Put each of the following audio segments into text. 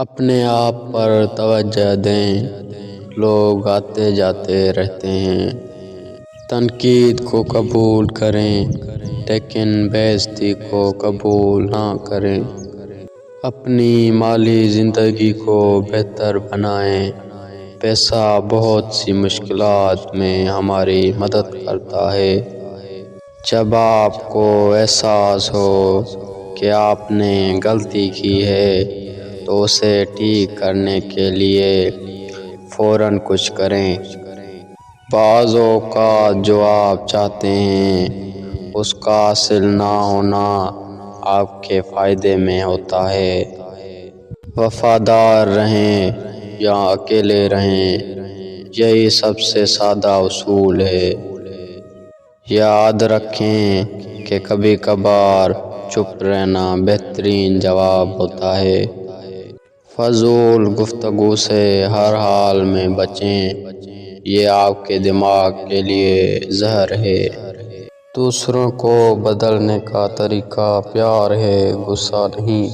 اپنے آپ پر توجہ دیں، لوگ آتے جاتے رہتے ہیں۔ تنقید کو قبول کریں لیکن بے عزتی کو قبول نہ کریں۔ اپنی مالی زندگی کو بہتر بنائیں۔ پیسہ بہت سی مشکلات میں ہماری مدد کرتا ہے۔ جب آپ کو احساس ہو کہ آپ نے غلطی کی ہے تو اسے ٹھیک کرنے کے لیے فوراً کچھ کریں۔ بعض اوقات جو آپ چاہتے ہیں اس کا حاصل نہ ہونا آپ کے فائدے میں ہوتا ہے۔ وفادار رہیں یا اکیلے رہیں، یہی سب سے سادہ اصول ہے۔ یاد رکھیں کہ کبھی کبھار چپ رہنا بہترین جواب ہوتا ہے۔ فضول گفتگو سے ہر حال میں بچیں، یہ آپ کے دماغ کے لیے زہر ہے۔ دوسروں کو بدلنے کا طریقہ پیار ہے، غصہ نہیں۔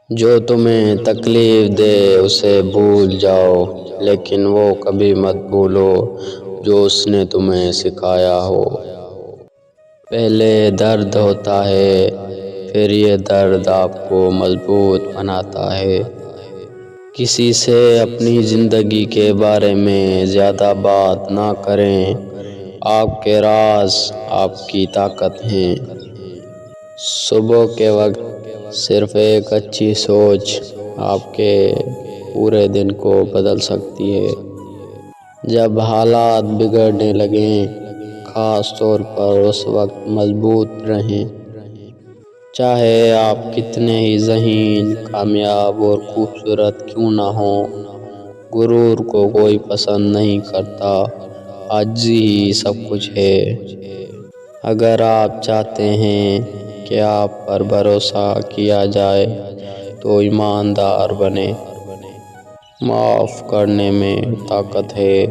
جو تمہیں تکلیف دے اسے بھول جاؤ، لیکن وہ کبھی مت بھولو جو اس نے تمہیں سکھایا ہو۔ پہلے درد ہوتا ہے، پھر یہ درد آپ کو مضبوط بناتا ہے۔ کسی سے اپنی زندگی کے بارے میں زیادہ بات نہ کریں، آپ کے راز آپ کی طاقت ہیں۔ صبح کے وقت صرف ایک اچھی سوچ آپ کے پورے دن کو بدل سکتی ہے۔ جب حالات بگڑنے لگیں، خاص طور پر اس وقت مضبوط رہیں۔ چاہے آپ کتنے ہی ذہین، کامیاب اور خوبصورت کیوں نہ ہوں، غرور کو کوئی پسند نہیں کرتا۔ عاجزی ہی سب کچھ ہے۔ اگر آپ چاہتے ہیں کہ آپ پر بھروسہ کیا جائے تو ایماندار بنیں۔ معاف کرنے میں طاقت ہے۔